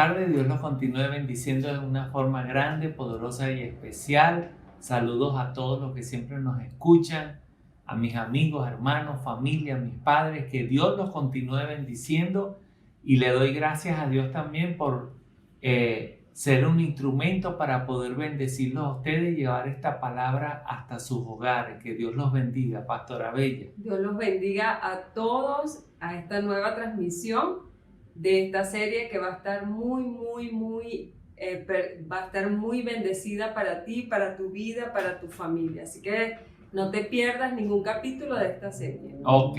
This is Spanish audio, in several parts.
tardes. Dios los continúe bendiciendo de una forma grande, poderosa y especial. Saludos a todos los que siempre nos escuchan, a mis amigos, hermanos, familia, mis padres. Que Dios los continúe bendiciendo y le doy gracias a Dios también por ser un instrumento para poder bendecirlos a ustedes y llevar esta palabra hasta sus hogares. Que Dios los bendiga, Pastora Bella. Dios los bendiga a todos a esta nueva transmisión de esta serie que va a estar va a estar muy bendecida para ti, para tu vida, para tu familia. Así que no te pierdas ningún capítulo de esta serie. Ok.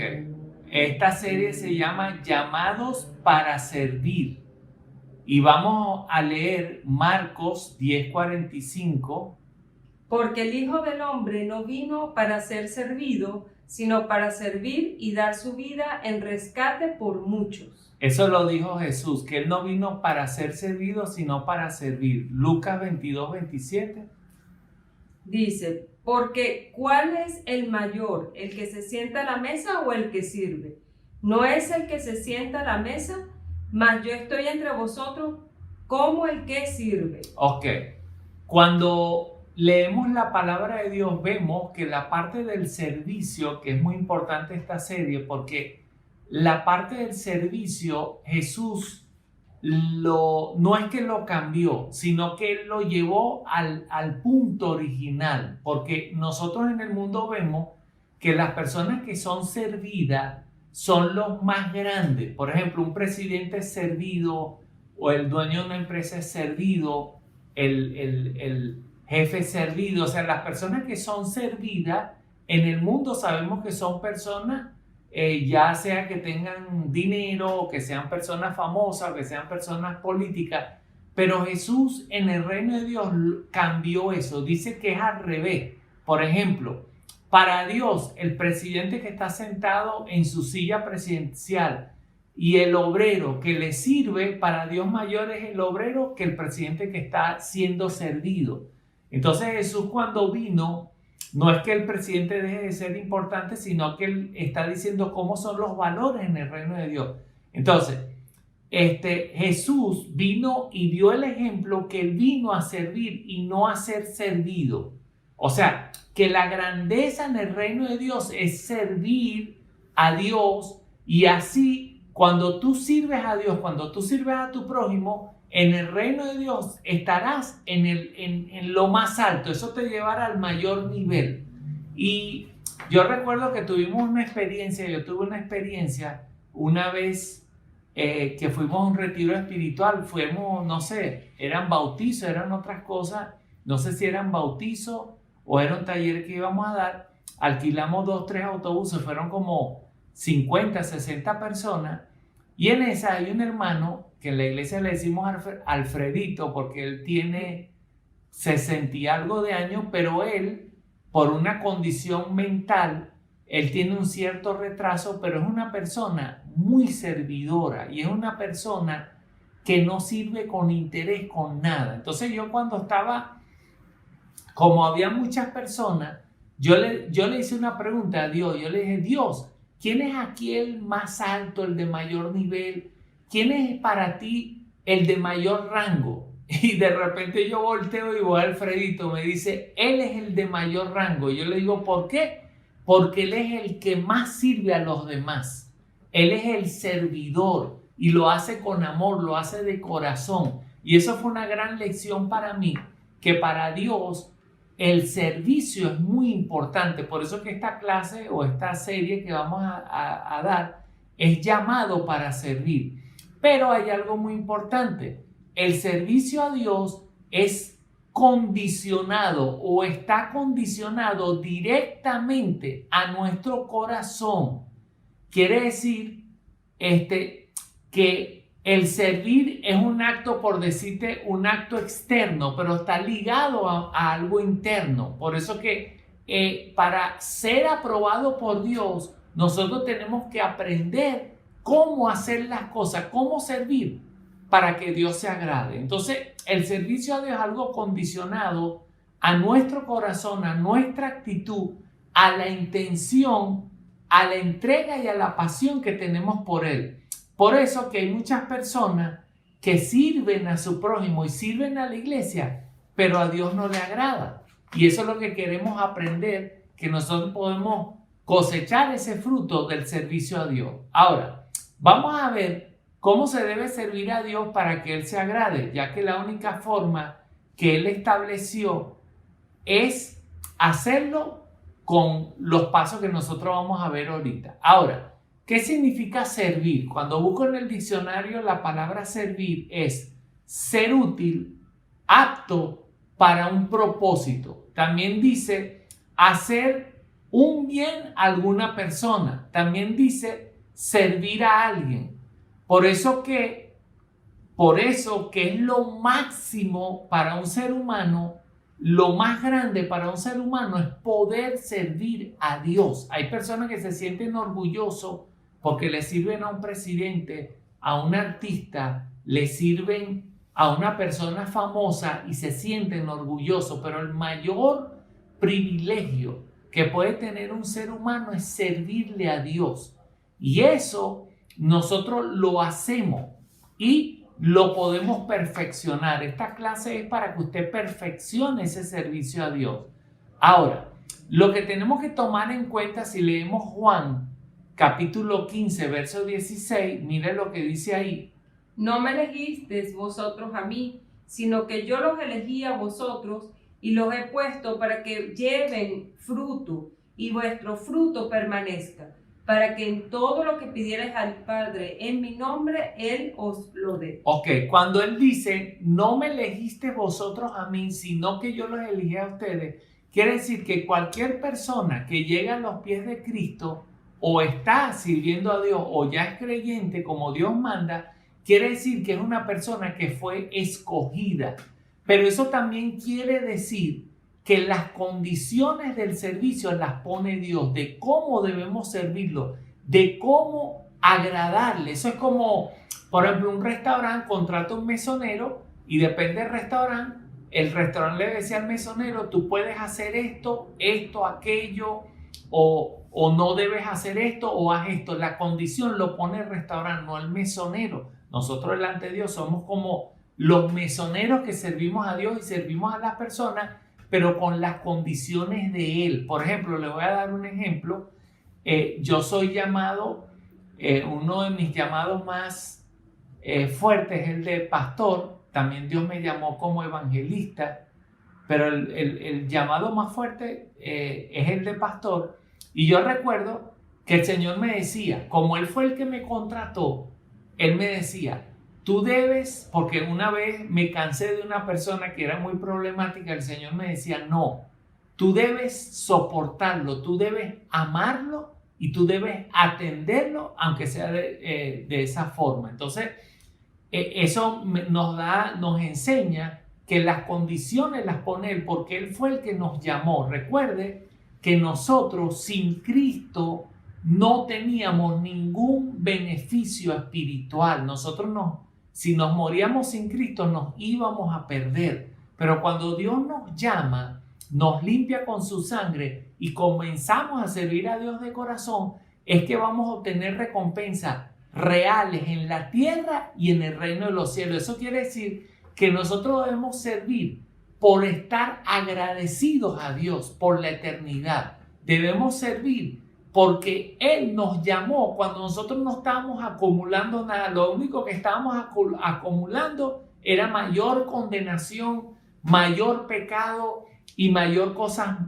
Esta serie se llama Llamados para Servir. Y vamos a leer Marcos 10:45. Porque el Hijo del Hombre no vino para ser servido, sino para servir y dar su vida en rescate por muchos. Eso lo dijo Jesús, que Él no vino para ser servido, sino para servir. Lucas 22:27. Dice, porque ¿cuál es el mayor, el que se sienta a la mesa o el que sirve? ¿No es el que se sienta a la mesa? Mas yo estoy entre vosotros como el que sirve. Ok. Cuando leemos la palabra de Dios, vemos que la parte del servicio, que es muy importante esta serie, porque la parte del servicio, Jesús no es que lo cambió, sino que Él lo llevó al punto original, porque nosotros en el mundo vemos que las personas que son servidas son los más grandes. Por ejemplo, un presidente es servido, o el dueño de una empresa es servido, el jefe es servido. O sea, las personas que son servidas en el mundo sabemos que son personas, ya sea que tengan dinero, o que sean personas famosas, o que sean personas políticas. Pero Jesús en el reino de Dios cambió eso. Dice que es al revés. Por ejemplo, para Dios, el presidente que está sentado en su silla presidencial y el obrero que le sirve, para Dios mayor es el obrero que el presidente que está siendo servido. Entonces Jesús, cuando vino, no es que el presidente deje de ser importante, sino que Él está diciendo cómo son los valores en el reino de Dios. Entonces, Jesús vino y dio el ejemplo que Él vino a servir y no a ser servido. O sea, que la grandeza en el reino de Dios es servir a Dios, y así cuando tú sirves a Dios, cuando tú sirves a tu prójimo, en el reino de Dios estarás en lo más alto. Eso te llevará al mayor nivel. Y yo recuerdo que yo tuve una experiencia una vez que fuimos a un retiro espiritual. Fuimos, no sé, eran bautizos, eran otras cosas, no sé si eran bautizos o era un taller que íbamos a dar. Alquilamos 2-3 autobuses, fueron como 50, 60 personas. Y en esa hay un hermano que en la iglesia le decimos Alfredito, porque él tiene 60 y algo de años, pero él, por una condición mental, él tiene un cierto retraso, pero es una persona muy servidora y es una persona que no sirve con interés, con nada. Entonces yo, cuando estaba, como había muchas personas, yo le hice una pregunta a Dios. Yo le dije, Dios, ¿quién es aquí el más alto, el de mayor nivel? ¿Quién es para ti el de mayor rango? Y de repente yo volteo y voy a Alfredito, me dice, él es el de mayor rango. Y yo le digo, ¿por qué? Porque él es el que más sirve a los demás. Él es el servidor y lo hace con amor, lo hace de corazón. Y eso fue una gran lección para mí, que para Dios el servicio es muy importante. Por eso que esta clase o esta serie que vamos a dar es llamado para servir. Pero hay algo muy importante. El servicio a Dios es condicionado, o está condicionado directamente a nuestro corazón. Quiere decir que el servir es un acto, por decirte, un acto externo, pero está ligado a algo interno. Por eso que para ser aprobado por Dios, nosotros tenemos que aprender cómo hacer las cosas, cómo servir para que Dios se agrade. Entonces, el servicio a Dios es algo condicionado a nuestro corazón, a nuestra actitud, a la intención, a la entrega y a la pasión que tenemos por Él. Por eso que hay muchas personas que sirven a su prójimo y sirven a la iglesia, pero a Dios no le agrada. Y eso es lo que queremos aprender, que nosotros podemos cosechar ese fruto del servicio a Dios. Ahora, vamos a ver cómo se debe servir a Dios para que Él se agrade, ya que la única forma que Él estableció es hacerlo con los pasos que nosotros vamos a ver ahorita. Ahora, ¿qué significa servir? Cuando busco en el diccionario, la palabra servir es ser útil, apto para un propósito. También dice hacer un bien a alguna persona. También dice servir a alguien. Por eso que es lo máximo para un ser humano. Lo más grande para un ser humano es poder servir a Dios. Hay personas que se sienten orgullosos porque le sirven a un presidente, a un artista, le sirven a una persona famosa y se sienten orgullosos, pero el mayor privilegio que puede tener un ser humano es servirle a Dios. Y eso nosotros lo hacemos y lo podemos perfeccionar. Esta clase es para que usted perfeccione ese servicio a Dios. Ahora, lo que tenemos que tomar en cuenta, si leemos Juan capítulo 15, verso 16, mire lo que dice ahí. No me elegisteis vosotros a mí, sino que yo los elegí a vosotros y los he puesto para que lleven fruto y vuestro fruto permanezca, para que en todo lo que pidierais al Padre en mi nombre, Él os lo dé. Ok, cuando Él dice, no me elegiste vosotros a mí, sino que yo los elegí a ustedes, quiere decir que cualquier persona que llega a los pies de Cristo, o está sirviendo a Dios, o ya es creyente como Dios manda, quiere decir que es una persona que fue escogida. Pero eso también quiere decir que las condiciones del servicio las pone Dios, de cómo debemos servirlo, de cómo agradarle. Eso es como, por ejemplo, un restaurante contrata un mesonero y depende del restaurante, el restaurante le decía al mesonero, tú puedes hacer esto, aquello, o no debes hacer esto, o haz esto. La condición lo pone el restaurante, no el mesonero. Nosotros delante de Dios somos como los mesoneros que servimos a Dios y servimos a las personas, pero con las condiciones de Él. Por ejemplo, le voy a dar un ejemplo. Yo soy llamado, uno de mis llamados más fuertes es el de pastor. También Dios me llamó como evangelista, pero el llamado más fuerte es el de pastor. Y yo recuerdo que el Señor me decía, como Él fue el que me contrató, Él me decía, tú debes, porque una vez me cansé de una persona que era muy problemática, el Señor me decía, no, tú debes soportarlo, tú debes amarlo y tú debes atenderlo, aunque sea de esa forma. Entonces, eso nos enseña que las condiciones las pone Él, porque Él fue el que nos llamó. Recuerde que nosotros sin Cristo no teníamos ningún beneficio espiritual. Si nos moríamos sin Cristo, nos íbamos a perder. Pero cuando Dios nos llama, nos limpia con su sangre y comenzamos a servir a Dios de corazón, es que vamos a obtener recompensas reales en la tierra y en el reino de los cielos. Eso quiere decir que nosotros debemos servir por estar agradecidos a Dios por la eternidad. Debemos servir porque Él nos llamó cuando nosotros no estábamos acumulando nada. Lo único que estábamos acumulando era mayor condenación, mayor pecado y mayor cosas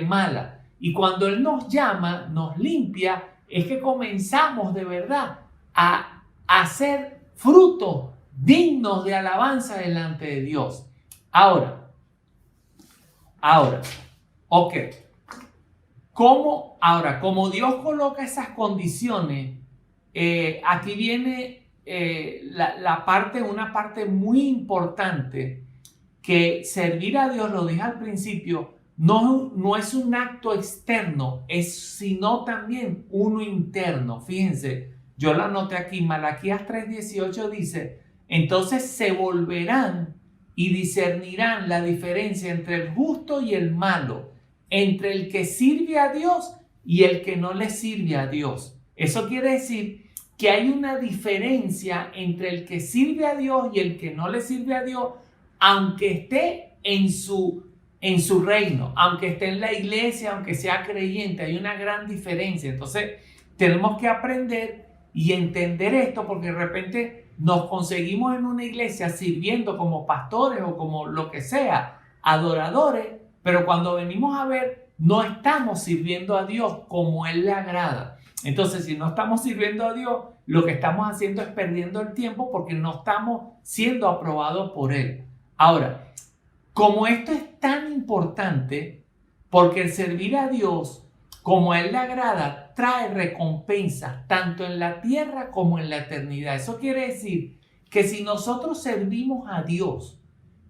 malas. Y cuando Él nos llama, nos limpia, es que comenzamos de verdad a hacer frutos dignos de alabanza delante de Dios. Ahora, ok. Como Dios coloca esas condiciones, aquí viene una parte muy importante, que servir a Dios, lo dije al principio, no es un acto externo, sino también uno interno. Fíjense, yo lo anoté aquí, Malaquías 3:18 dice, entonces se volverán y discernirán la diferencia entre el justo y el malo, entre el que sirve a Dios y el que no le sirve a Dios. Eso quiere decir que hay una diferencia entre el que sirve a Dios y el que no le sirve a Dios, aunque esté en su reino, aunque esté en la iglesia, aunque sea creyente, hay una gran diferencia. Entonces, tenemos que aprender y entender esto, porque de repente nos conseguimos en una iglesia sirviendo como pastores o como lo que sea, adoradores, pero cuando venimos a ver, no estamos sirviendo a Dios como Él le agrada. Entonces, si no estamos sirviendo a Dios, lo que estamos haciendo es perdiendo el tiempo porque no estamos siendo aprobados por Él. Ahora, como esto es tan importante, porque el servir a Dios como a Él le agrada trae recompensas tanto en la tierra como en la eternidad. Eso quiere decir que si nosotros servimos a Dios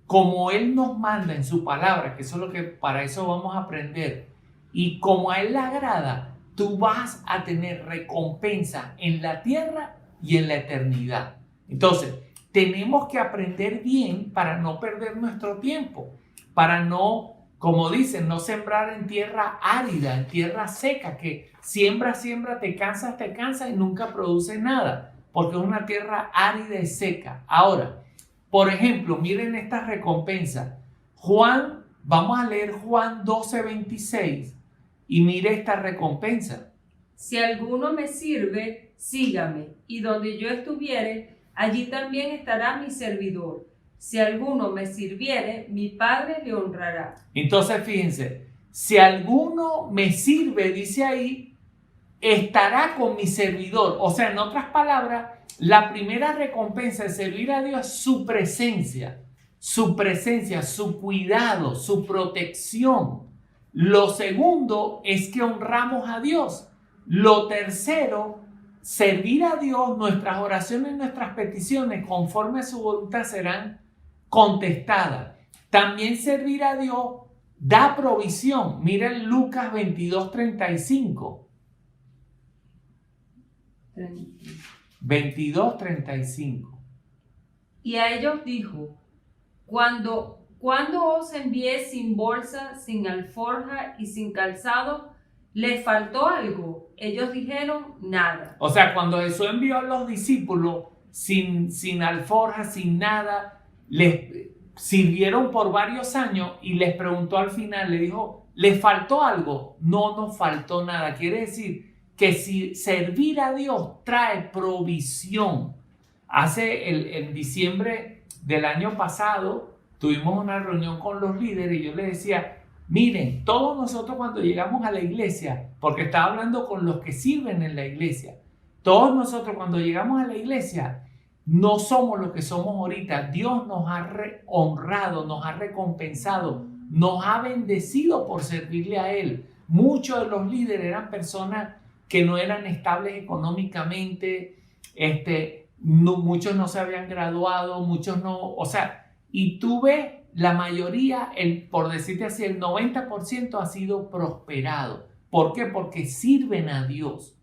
como Él nos manda en su palabra, que eso es lo que para eso vamos a aprender, y como a Él le agrada, tú vas a tener recompensa en la tierra y en la eternidad. Entonces, tenemos que aprender bien para no perder nuestro tiempo, para no, como dicen, no sembrar en tierra árida, en tierra seca, que siembra, te cansas y nunca produce nada, porque es una tierra árida y seca. Ahora, por ejemplo, miren estas recompensas. Vamos a leer Juan 12:26 y mire esta recompensa. Si alguno me sirve, sígame, y donde yo estuviere, allí también estará mi servidor. Si alguno me sirviere, mi Padre le honrará. Entonces, fíjense, si alguno me sirve, dice ahí, estará con mi servidor. O sea, en otras palabras, la primera recompensa de servir a Dios es su presencia, su cuidado, su protección. Lo segundo es que honramos a Dios. Lo tercero, servir a Dios, nuestras oraciones, nuestras peticiones conforme a su voluntad serán contestadas. También servir a Dios da provisión. Miren Lucas 22:35. 22:35. Y a ellos dijo, cuando os envié sin bolsa, sin alforja y sin calzado, ¿les faltó algo? Ellos dijeron, nada. O sea, cuando Jesús envió a los discípulos sin alforja, sin nada, les sirvieron por varios años y les preguntó al final, le dijo, ¿les faltó algo? No nos faltó nada. Quiere decir que si servir a Dios trae provisión. En diciembre del año pasado tuvimos una reunión con los líderes y yo les decía, miren, todos nosotros cuando llegamos a la iglesia, porque estaba hablando con los que sirven en la iglesia, todos nosotros cuando llegamos a la iglesia no somos lo que somos ahorita. Dios nos ha honrado, nos ha recompensado, nos ha bendecido por servirle a Él. Muchos de los líderes eran personas que no eran estables económicamente, muchos no se habían graduado, muchos no, o sea, y tú ves, la mayoría, por decirte así, el 90% ha sido prosperado. ¿Por qué? Porque sirven a Dios.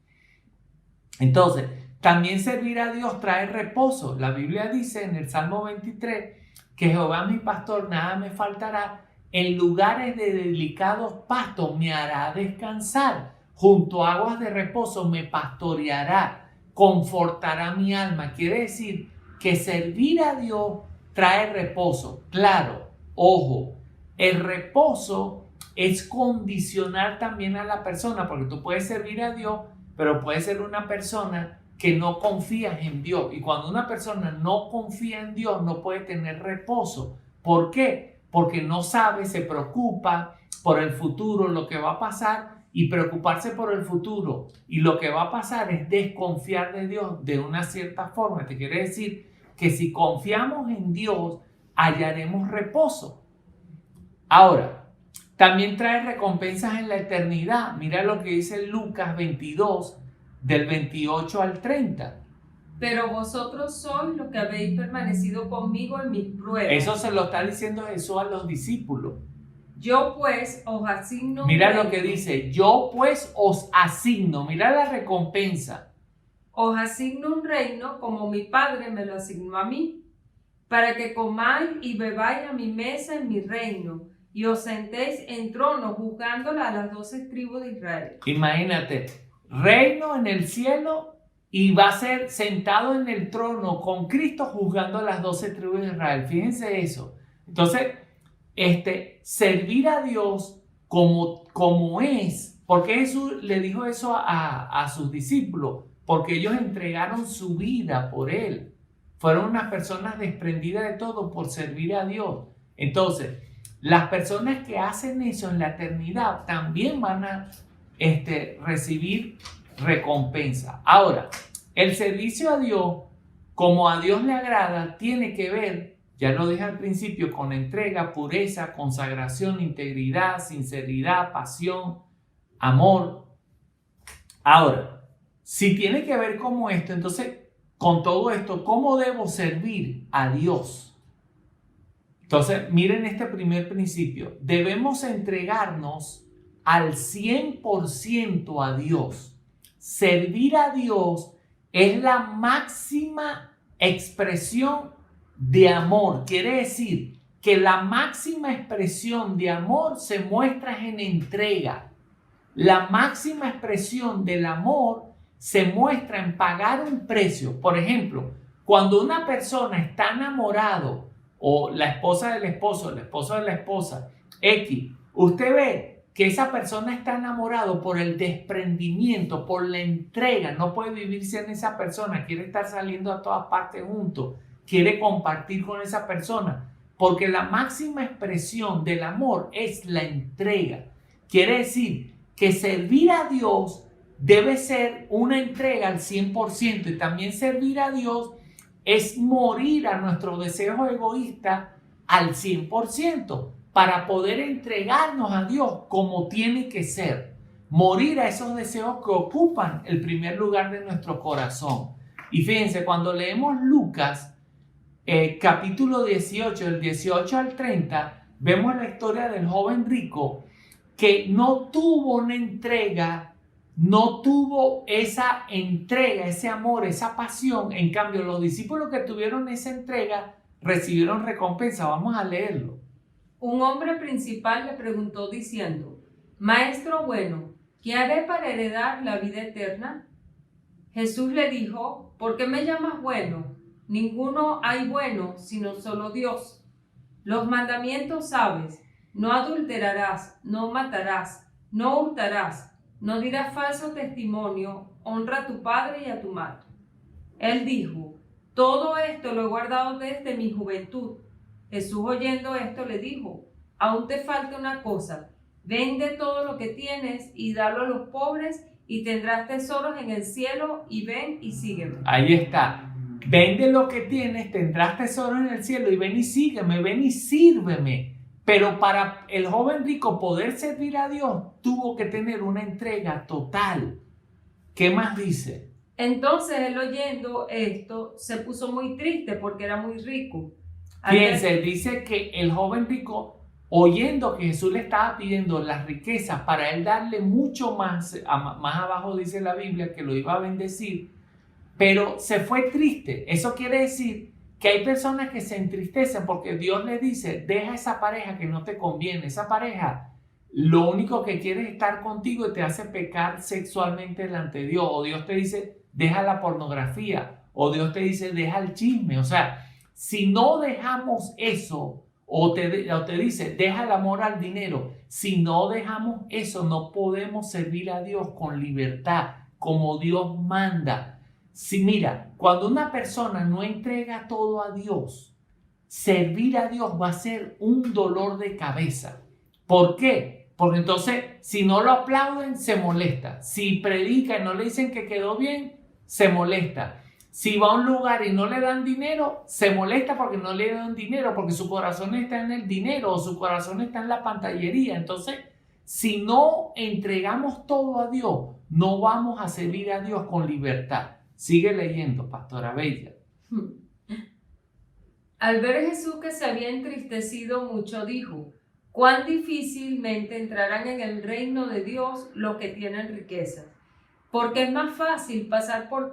Entonces, también servir a Dios trae reposo. La Biblia dice en el Salmo 23 que Jehová mi pastor, nada me faltará. En lugares de delicados pastos me hará descansar. Junto a aguas de reposo me pastoreará, confortará mi alma. Quiere decir que servir a Dios trae reposo. Claro, ojo, el reposo es condicionar también a la persona, porque tú puedes servir a Dios, pero puedes ser una persona que no confía en Dios. Y cuando una persona no confía en Dios, no puede tener reposo. ¿Por qué? Porque no sabe, se preocupa por el futuro, lo que va a pasar, y preocuparse por el futuro y lo que va a pasar es desconfiar de Dios de una cierta forma. Te quiere decir que si confiamos en Dios, hallaremos reposo. Ahora, también trae recompensas en la eternidad. Mira lo que dice Lucas 22, del 28 al 30. Pero vosotros sois los que habéis permanecido conmigo en mis pruebas. Eso se lo está diciendo Jesús a los discípulos. Yo pues os asigno. Mira lo que dice, yo pues os asigno. Mira la recompensa. Os asigno un reino como mi Padre me lo asignó a mí, para que comáis y bebáis a mi mesa en mi reino, y os sentéis en trono juzgándola a las 12 tribus de Israel. Imagínate, reino en el cielo y va a ser sentado en el trono con Cristo juzgando a las 12 tribus de Israel. Fíjense eso. Entonces, servir a Dios como es, porque Jesús le dijo eso a sus discípulos, porque ellos entregaron su vida por Él. Fueron unas personas desprendidas de todo por servir a Dios. Entonces, las personas que hacen eso en la eternidad también van a recibir recompensa. Ahora, el servicio a Dios, como a Dios le agrada, tiene que ver, ya lo dije al principio, con entrega, pureza, consagración, integridad, sinceridad, pasión, amor. Ahora, si tiene que ver con esto, entonces, con todo esto, ¿cómo debo servir a Dios? Entonces, miren este primer principio. Debemos entregarnos al 100% a Dios. Servir a Dios es la máxima expresión de amor. Quiere decir que la máxima expresión de amor se muestra en entrega. La máxima expresión del amor se muestra en pagar un precio. Por ejemplo, cuando una persona está enamorado, o la esposa del esposo, el esposo de la esposa, X, usted ve que esa persona está enamorado por el desprendimiento, por la entrega, no puede vivir sin esa persona, quiere estar saliendo a todas partes juntos, quiere compartir con esa persona, porque la máxima expresión del amor es la entrega. Quiere decir que servir a Dios debe ser una entrega al 100%, y también servir a Dios es morir a nuestros deseos egoístas al 100% para poder entregarnos a Dios como tiene que ser. Morir a esos deseos que ocupan el primer lugar de nuestro corazón. Y fíjense, cuando leemos Lucas, capítulo 18, del 18 al 30, vemos la historia del joven rico que no tuvo una entrega, no tuvo esa entrega, ese amor, esa pasión. En cambio, los discípulos que tuvieron esa entrega recibieron recompensa. Vamos a leerlo. Un hombre principal le preguntó diciendo: Maestro bueno, ¿qué haré para heredar la vida eterna? Jesús le dijo: ¿Por qué me llamas bueno? Ninguno hay bueno sino solo Dios. Los mandamientos sabes: no adulterarás, no matarás, no hurtarás, no dirás falso testimonio, honra a tu padre y a tu madre. Él dijo: todo esto lo he guardado desde mi juventud. Jesús, oyendo esto, le dijo: aún te falta una cosa, vende todo lo que tienes y dalo a los pobres y tendrás tesoros en el cielo, y ven y sígueme. Ahí está. Vende lo que tienes, tendrás tesoros en el cielo, y ven y sígueme, ven y sírveme. Pero para el joven rico poder servir a Dios, tuvo que tener una entrega total. ¿Qué más dice? Entonces él, oyendo esto, se puso muy triste porque era muy rico. Fíjense, dice que el joven rico, oyendo que Jesús le estaba pidiendo las riquezas para él darle mucho más, más abajo dice la Biblia que lo iba a bendecir, pero se fue triste. Eso quiere decir que hay personas que se entristecen porque Dios les dice: deja esa pareja que no te conviene. Esa pareja lo único que quiere es estar contigo y te hace pecar sexualmente delante de Dios. O Dios te dice: deja la pornografía. O Dios te dice: deja el chisme. O sea, si no dejamos eso, o te dice: deja el amor al dinero. Si no dejamos eso, no podemos servir a Dios con libertad, como Dios manda. Si mira, cuando una persona no entrega todo a Dios, servir a Dios va a ser un dolor de cabeza. ¿Por qué? Porque entonces, si no lo aplauden, se molesta. Si predica y no le dicen que quedó bien, se molesta. Si va a un lugar y no le dan dinero, se molesta porque no le dan dinero, porque su corazón está en el dinero o su corazón está en la pantallería. Entonces, si no entregamos todo a Dios, no vamos a servir a Dios con libertad. Sigue leyendo, Pastora Bella. Al ver a Jesús que se había entristecido mucho, dijo: cuán difícilmente entrarán en el reino de Dios los que tienen riquezas. Porque es más fácil pasar por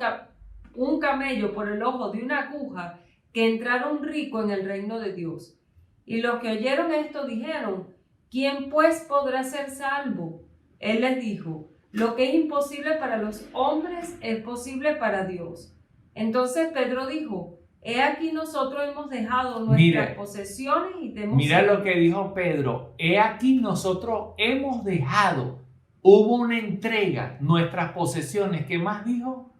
un camello por el ojo de una aguja que entrar un rico en el reino de Dios. Y los que oyeron esto dijeron: ¿quién pues podrá ser salvo? Él les dijo: Lo que es imposible para los hombres es posible para Dios. Entonces Pedro dijo, he aquí nosotros hemos dejado nuestras posesiones y te hemos Mira seguido. lo que dijo Pedro, he aquí nosotros hemos dejado, hubo una entrega, nuestras posesiones. ¿Qué más dijo?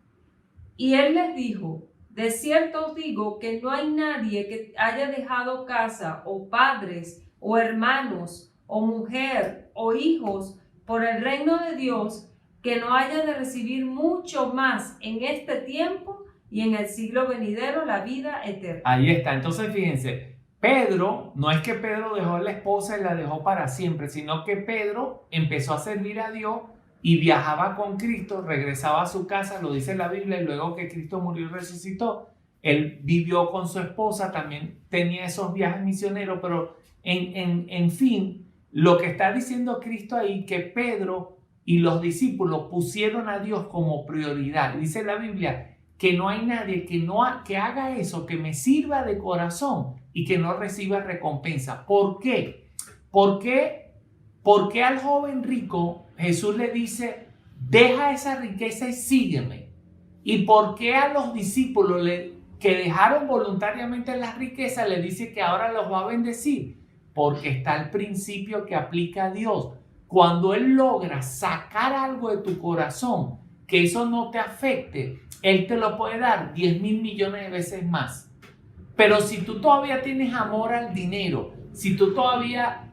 Y él les dijo, de cierto os digo que no hay nadie que haya dejado casa o padres o hermanos o mujer o hijos por el reino de Dios que no haya de recibir mucho más en este tiempo y en el siglo venidero la vida eterna. Ahí está. Entonces fíjense, Pedro, no es que Pedro dejó a la esposa y la dejó para siempre, sino que Pedro empezó a servir a Dios y viajaba con Cristo, regresaba a su casa, lo dice la Biblia, y luego que Cristo murió y resucitó, él vivió con su esposa, también tenía esos viajes misioneros, pero en fin, lo que está diciendo Cristo ahí, que Pedro y los discípulos pusieron a Dios como prioridad. Dice la Biblia que no hay nadie que haga eso, que me sirva de corazón y que no reciba recompensa. ¿Por qué? ¿Por qué al joven rico Jesús le dice, deja esa riqueza y sígueme? ¿Y por qué a los discípulos que dejaron voluntariamente las riquezas le dice que ahora los va a bendecir? Porque está el principio que aplica a Dios. Cuando Él logra sacar algo de tu corazón, que eso no te afecte, Él te lo puede dar 10,000 millones de veces más. Pero si tú todavía tienes amor al dinero, si tú todavía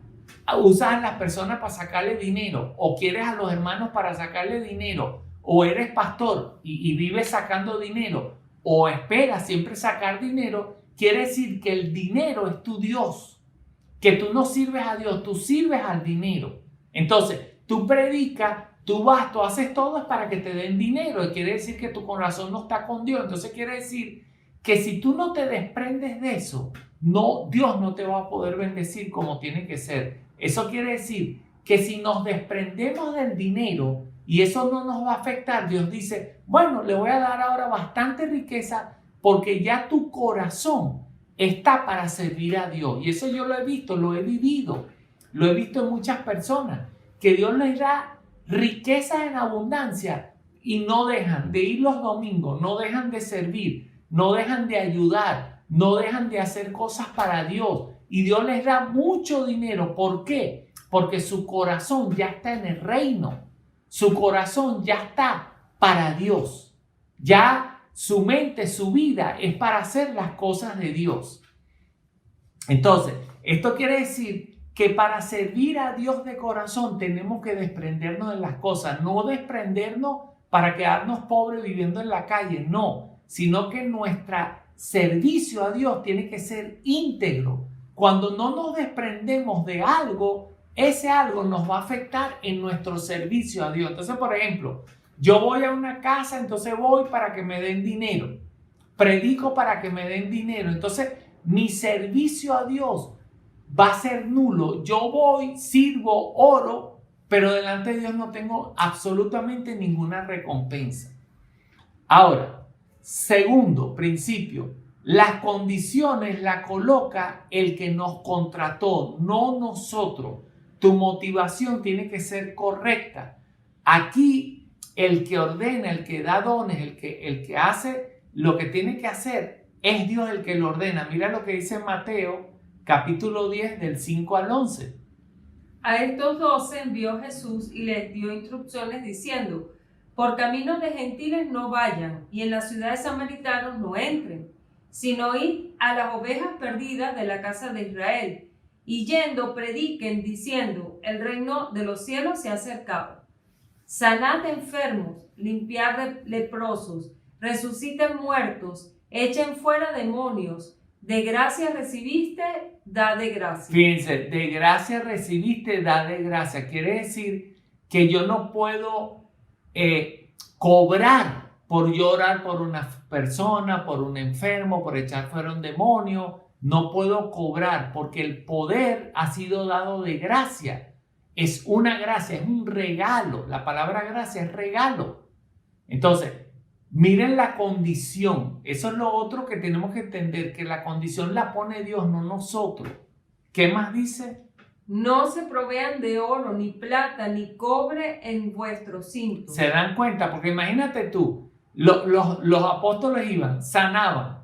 usas a las personas para sacarle dinero, o quieres a los hermanos para sacarle dinero, o eres pastor y vives sacando dinero, o esperas siempre sacar dinero, quiere decir que el dinero es tu Dios, que tú no sirves a Dios, tú sirves al dinero. Entonces, tú predicas, tú vas, tú haces todo es para que te den dinero, y quiere decir que tu corazón no está con Dios. Entonces quiere decir que si tú no te desprendes de eso, Dios no te va a poder bendecir como tiene que ser. Eso quiere decir que si nos desprendemos del dinero y eso no nos va a afectar, Dios dice, bueno, le voy a dar ahora bastante riqueza porque ya tu corazón está para servir a Dios. Y eso yo lo he visto, lo he vivido, lo he visto en muchas personas, que Dios les da riquezas en abundancia y no dejan de ir los domingos, no dejan de servir, no dejan de ayudar, no dejan de hacer cosas para Dios. Y Dios les da mucho dinero. ¿Por qué? Porque su corazón ya está en el reino. Su corazón ya está para Dios. Ya su mente, su vida es para hacer las cosas de Dios. Entonces, esto quiere decir que para servir a Dios de corazón tenemos que desprendernos de las cosas. No desprendernos para quedarnos pobres viviendo en la calle, no. Sino que nuestro servicio a Dios tiene que ser íntegro. Cuando no nos desprendemos de algo, ese algo nos va a afectar en nuestro servicio a Dios. Entonces, por ejemplo, yo voy a una casa, entonces voy para que me den dinero. Predico para que me den dinero. Entonces, mi servicio a Dios va a ser nulo. Yo voy, sirvo, oro, pero delante de Dios no tengo absolutamente ninguna recompensa. Ahora, segundo principio, las condiciones las coloca el que nos contrató, no nosotros. Tu motivación tiene que ser correcta. Aquí el que ordena, el que da dones, el que hace lo que tiene que hacer, es Dios el que lo ordena. Mira lo que dice Mateo, capítulo 10, del 5 al 11. A estos 12 envió Jesús y les dio instrucciones diciendo, por caminos de gentiles no vayan, y en las ciudades samaritanas no entren, sino id a las ovejas perdidas de la casa de Israel, y yendo prediquen diciendo, el reino de los cielos se ha acercado. Sanad enfermos, limpiad leprosos, resuciten muertos, echen fuera demonios. De gracia recibiste, da de gracia. Fíjense, de gracia recibiste, da de gracia. Quiere decir que yo no puedo cobrar por llorar por una persona, por un enfermo, por echar fuera un demonio. No puedo cobrar porque el poder ha sido dado de gracia. Es una gracia, es un regalo. La palabra gracia es regalo. Entonces, miren la condición. Eso es lo otro que tenemos que entender, que la condición la pone Dios, no nosotros. ¿Qué más dice? No se provean de oro, ni plata, ni cobre en vuestros cintos. ¿Se dan cuenta? Porque imagínate tú, los apóstoles iban, sanaban,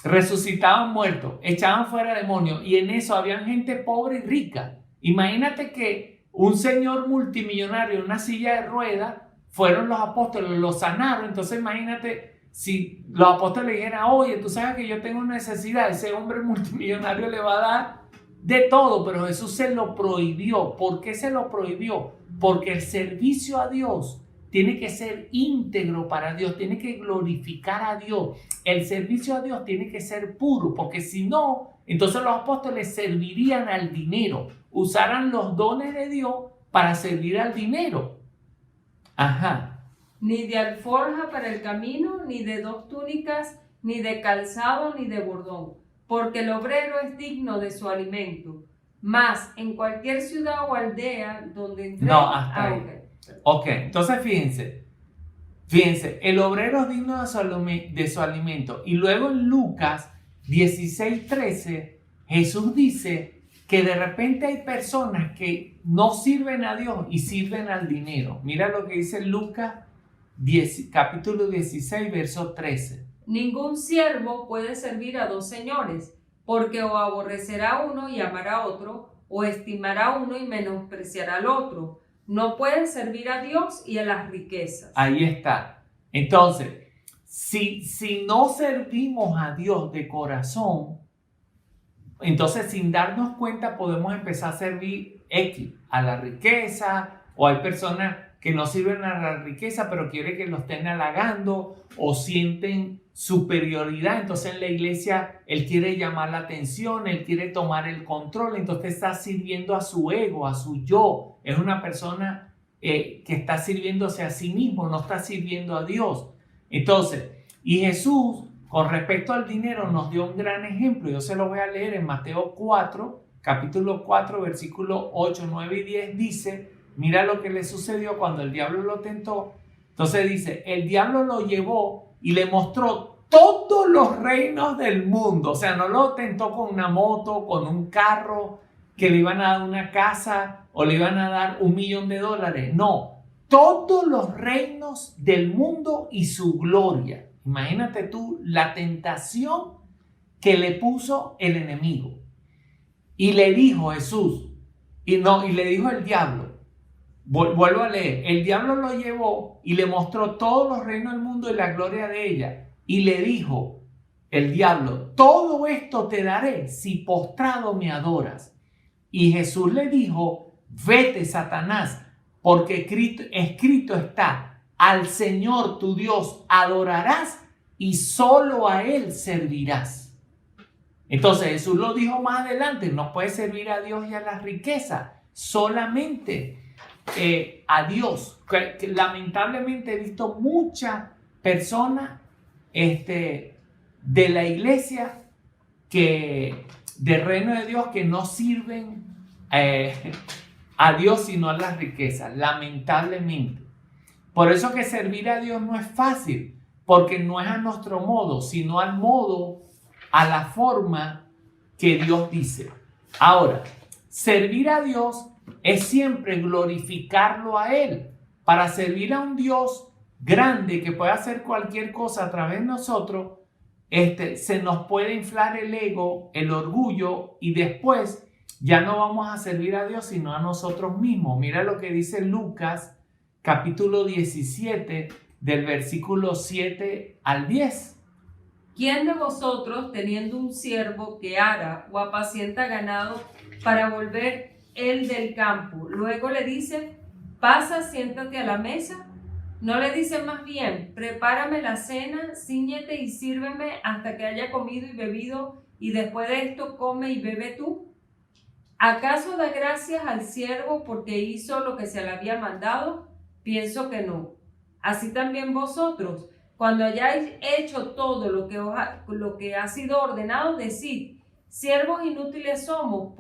resucitaban muertos, echaban fuera demonios, y en eso había gente pobre y rica. Imagínate que un señor multimillonario en una silla de ruedas, fueron los apóstoles, lo sanaron. Entonces imagínate si los apóstoles le dijeran, oye, tú sabes que yo tengo necesidad, ese hombre multimillonario le va a dar de todo, pero Jesús se lo prohibió. ¿Por qué se lo prohibió? Porque el servicio a Dios tiene que ser íntegro para Dios, tiene que glorificar a Dios. El servicio a Dios tiene que ser puro, porque si no, entonces los apóstoles servirían al dinero, usarán los dones de Dios para servir al dinero. Ajá. Ni de alforja para el camino, ni de 2 túnicas, ni de calzado, ni de bordón, porque el obrero es digno de su alimento. Mas en cualquier ciudad o aldea donde entre... No, hasta ahí. Ok, entonces fíjense, el obrero es digno de su alimento. Y luego en Lucas 16:13, Jesús dice que de repente hay personas que no sirven a Dios y sirven al dinero. Mira lo que dice Lucas capítulo 16, verso 13. Ningún siervo puede servir a 2 señores, porque o aborrecerá a uno y amará a otro, o estimará a uno y menospreciará al otro. No puede servir a Dios y a las riquezas. Ahí está. Entonces, si no servimos a Dios de corazón, entonces sin darnos cuenta podemos empezar a servir a la riqueza, o hay personas que no sirven a la riqueza, pero quieren que lo estén halagando o sienten superioridad. Entonces en la iglesia él quiere llamar la atención, él quiere tomar el control, entonces está sirviendo a su ego, a su yo. Es una persona que está sirviéndose a sí mismo, no está sirviendo a Dios. Entonces, y Jesús, con respecto al dinero, nos dio un gran ejemplo. Yo se lo voy a leer en Mateo 4, capítulo 4, versículos 8, 9 y 10, dice... Mira lo que le sucedió cuando el diablo lo tentó. Entonces dice, el diablo lo llevó y le mostró todos los reinos del mundo. O sea, no lo tentó con una moto, con un carro, que le iban a dar una casa o le iban a dar $1.000.000. No, todos los reinos del mundo y su gloria. Imagínate tú la tentación que le puso el enemigo. Y le dijo Jesús, y le dijo el diablo. Vuelvo a leer, el diablo lo llevó y le mostró todos los reinos del mundo y la gloria de ella. Y le dijo el diablo, todo esto te daré si postrado me adoras. Y Jesús le dijo, vete, Satanás, porque escrito está, al Señor tu Dios adorarás y solo a Él servirás. Entonces Jesús lo dijo más adelante, no puedes servir a Dios y a las riquezas, solamente a Dios. Que lamentablemente he visto muchas personas de la iglesia del reino de Dios que no sirven a Dios sino a las riquezas, lamentablemente. Por eso que servir a Dios no es fácil, porque no es a nuestro modo, sino al modo, a la forma que Dios dice. Ahora, servir a Dios es siempre glorificarlo a Él. Para servir a un Dios grande que puede hacer cualquier cosa a través de nosotros, se nos puede inflar el ego, el orgullo, y después ya no vamos a servir a Dios sino a nosotros mismos. Mira lo que dice Lucas capítulo 17 del versículo 7 al 10. ¿Quién de vosotros, teniendo un siervo que ara o apacienta ganado para volver él del campo, luego le dice, pasa, siéntate a la mesa? ¿No le dice más bien, prepárame la cena, cíñete y sírveme hasta que haya comido y bebido, y después de esto come y bebe tú? ¿Acaso da gracias al siervo porque hizo lo que se le había mandado? Pienso que no. Así también vosotros, cuando hayáis hecho todo lo que ha sido ordenado, decid, siervos inútiles somos,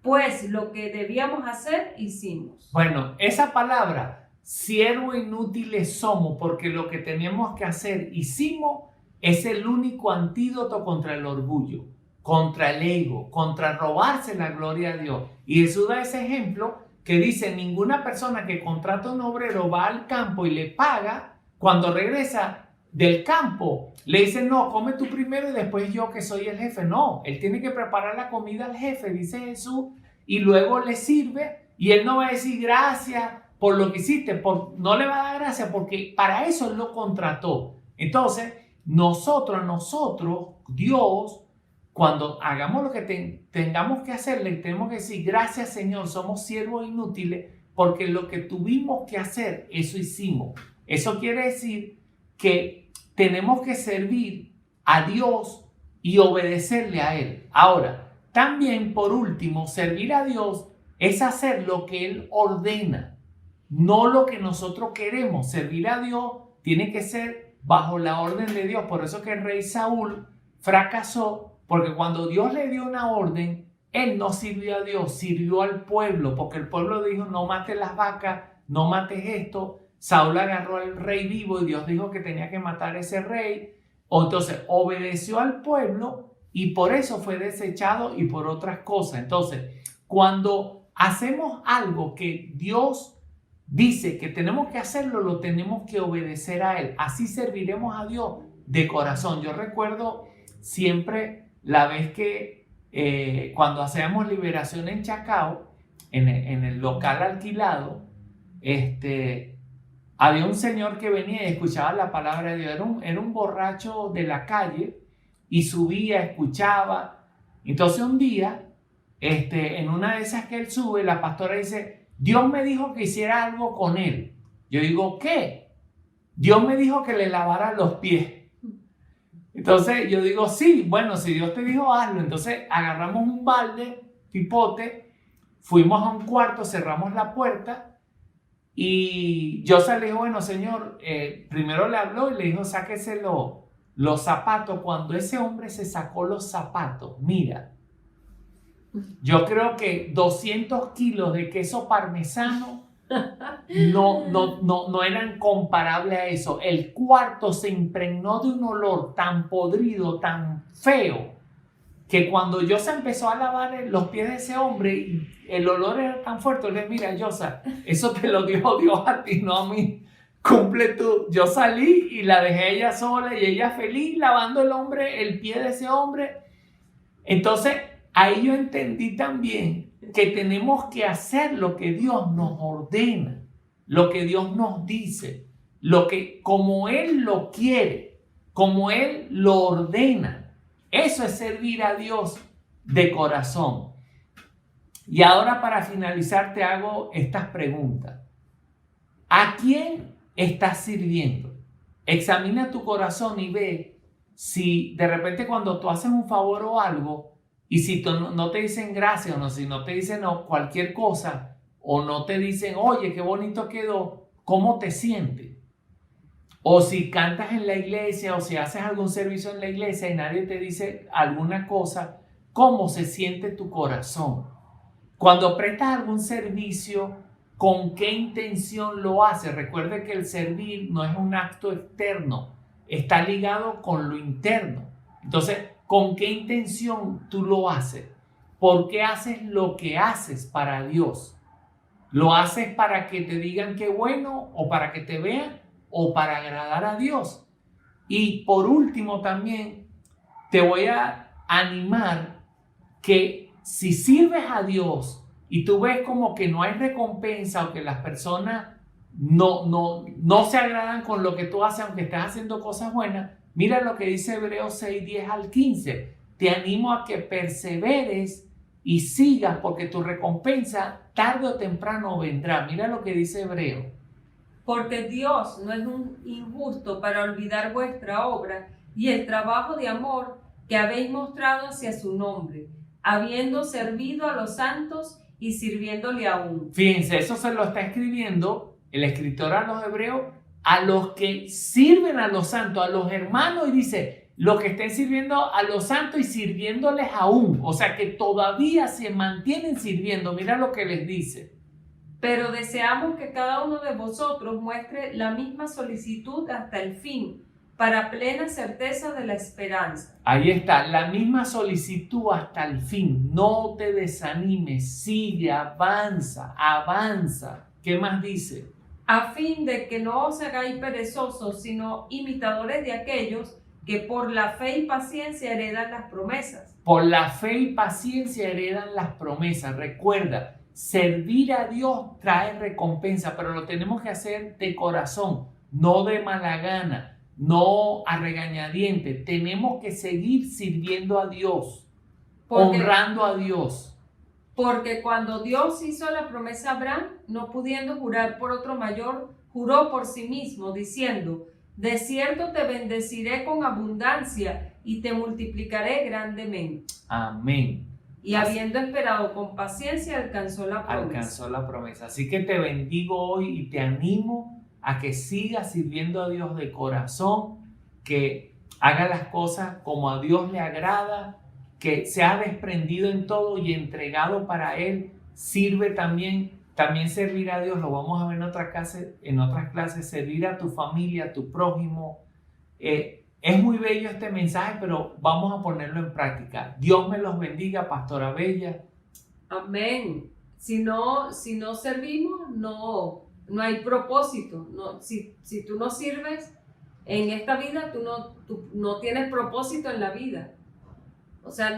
pues lo que debíamos hacer, hicimos. Bueno, esa palabra, siervos inútiles somos, porque lo que teníamos que hacer, hicimos, es el único antídoto contra el orgullo. contra el ego, contra robarse la gloria a Dios. Y Jesús da ese ejemplo que dice, ninguna persona que contrata a un obrero va al campo y le paga, cuando regresa del campo, le dice, no, come tú primero y después yo que soy el jefe. No, él tiene que preparar la comida al jefe, dice Jesús, y luego le sirve, y él no va a decir gracias por lo que hiciste, no le va a dar gracias porque para eso él lo contrató. Entonces, nosotros, Dios, cuando hagamos lo que tengamos que hacer, le tenemos que decir, gracias Señor, somos siervos inútiles, porque lo que tuvimos que hacer, eso hicimos. Eso quiere decir que tenemos que servir a Dios y obedecerle a Él. Ahora, también por último, servir a Dios es hacer lo que Él ordena, no lo que nosotros queremos. Servir a Dios tiene que ser bajo la orden de Dios. Por eso que el rey Saúl fracasó, porque cuando Dios le dio una orden, él no sirvió a Dios, sirvió al pueblo, porque el pueblo dijo, no mates las vacas, no mates esto. Saúl agarró al rey vivo y Dios dijo que tenía que matar a ese rey. Entonces obedeció al pueblo y por eso fue desechado y por otras cosas. Entonces, cuando hacemos algo que Dios dice que tenemos que hacerlo, lo tenemos que obedecer a Él. Así serviremos a Dios de corazón. Yo recuerdo siempre la vez que cuando hacíamos liberación en Chacao, en el local alquilado, había un señor que venía y escuchaba la palabra de Dios. Era un borracho de la calle y subía, escuchaba. Entonces un día, en una de esas que él sube, la pastora dice, Dios me dijo que hiciera algo con él. Yo digo, ¿qué? Dios me dijo que le lavara los pies. Entonces yo digo, sí, bueno, si Dios te dijo, hazlo. Entonces agarramos un balde, pipote, fuimos a un cuarto, cerramos la puerta y yo salí, bueno, señor, primero le habló y le dijo, sáquese los zapatos. Cuando ese hombre se sacó los zapatos, mira, yo creo que 200 kilos de queso parmesano no eran comparables a eso. El cuarto se impregnó de un olor tan podrido, tan feo, que cuando Yosa empezó a lavar los pies de ese hombre, y el olor era tan fuerte, le dije, mira, Yosa, eso te lo dijo Dios a ti, no a mí. Cumple tú. Yo salí y la dejé ella sola y ella feliz lavando el pie de ese hombre. Entonces, ahí yo entendí también que tenemos que hacer lo que Dios nos ordena, lo que Dios nos dice, como Él lo quiere, como Él lo ordena. Eso es servir a Dios de corazón. Y ahora para finalizar te hago estas preguntas. ¿A quién estás sirviendo? Examina tu corazón y ve si de repente cuando tú haces un favor o algo, y si no te dicen gracias, o no, si no te dicen no, cualquier cosa, o no te dicen, oye, qué bonito quedó, ¿cómo te sientes? O si cantas en la iglesia, o si haces algún servicio en la iglesia y nadie te dice alguna cosa, ¿cómo se siente tu corazón? Cuando prestas algún servicio, ¿con qué intención lo haces? Recuerde que el servir no es un acto externo, está ligado con lo interno. Entonces, ¿con qué intención tú lo haces? ¿Por qué haces lo que haces para Dios? ¿Lo haces para que te digan qué bueno o para que te vean o para agradar a Dios? Y por último también te voy a animar que si sirves a Dios y tú ves como que no hay recompensa o que las personas no se agradan con lo que tú haces aunque estés haciendo cosas buenas, mira lo que dice Hebreos 6, 10 al 15. Te animo a que perseveres y sigas porque tu recompensa tarde o temprano vendrá. Mira lo que dice Hebreo. Porque Dios no es un injusto para olvidar vuestra obra y el trabajo de amor que habéis mostrado hacia su nombre, habiendo servido a los santos y sirviéndole aún. Fíjense, eso se lo está escribiendo el escritor a los hebreos, a los que sirven a los santos, a los hermanos, y dice, los que estén sirviendo a los santos y sirviéndoles aún. O sea que todavía se mantienen sirviendo. Mira lo que les dice. Pero deseamos que cada uno de vosotros muestre la misma solicitud hasta el fin, para plena certeza de la esperanza. Ahí está, la misma solicitud hasta el fin. No te desanimes, sigue, avanza, avanza. ¿Qué más dice? A fin de que no os hagáis perezosos, sino imitadores de aquellos que por la fe y paciencia heredan las promesas. Por la fe y paciencia heredan las promesas. Recuerda, servir a Dios trae recompensa, pero lo tenemos que hacer de corazón, no de mala gana, no a regañadiente. Tenemos que seguir sirviendo a Dios, honrando a Dios. Porque cuando Dios hizo la promesa a Abraham, no pudiendo jurar por otro mayor, juró por sí mismo, diciendo: de cierto te bendeciré con abundancia y te multiplicaré grandemente. Amén. Y habiendo esperado con paciencia, alcanzó la promesa. Alcanzó la promesa. Así que te bendigo hoy y te animo a que sigas sirviendo a Dios de corazón, que haga las cosas como a Dios le agrada, que se ha desprendido en todo y entregado para Él. Sirve también servir a Dios, lo vamos a ver en otras clases, servir a tu familia, a tu prójimo. Es muy bello este mensaje, pero vamos a ponerlo en práctica. Dios me los bendiga, Pastora Bella. Amén. Si no servimos, no hay propósito. Si tú no sirves en esta vida, tú no tienes propósito en la vida. O sea,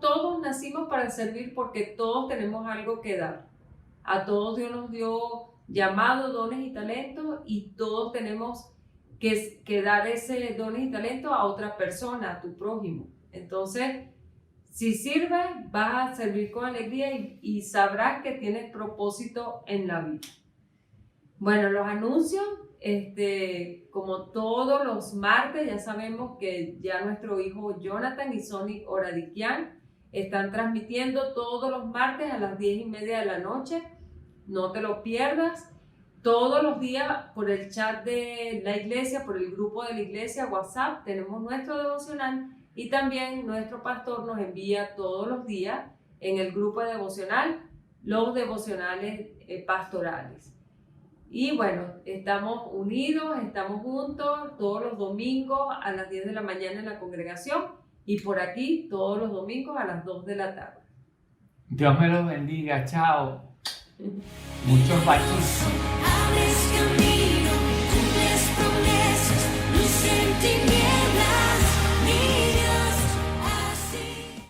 todos nacimos para servir, porque todos tenemos algo que dar. A todos Dios nos dio llamado, dones y talentos, y todos tenemos que dar ese dones y talentos a otra persona, a tu prójimo. Entonces, si sirves, vas a servir con alegría y sabrás que tienes propósito en la vida. Bueno, los anuncios, como todos los martes, ya sabemos que ya nuestro hijo Jonathan y Sonic Oradiquian están transmitiendo todos los martes a las 10:30 de la noche. No te lo pierdas. Todos los días por el chat de la iglesia, por el grupo de la iglesia WhatsApp, tenemos nuestro devocional, y también nuestro pastor nos envía todos los días en el grupo de devocional los devocionales pastorales. Y bueno, estamos unidos, estamos juntos todos los domingos a las 10 de la mañana en la congregación, y por aquí todos los domingos a las 2 de la tarde. Dios me los bendiga, chao. Muchos baches.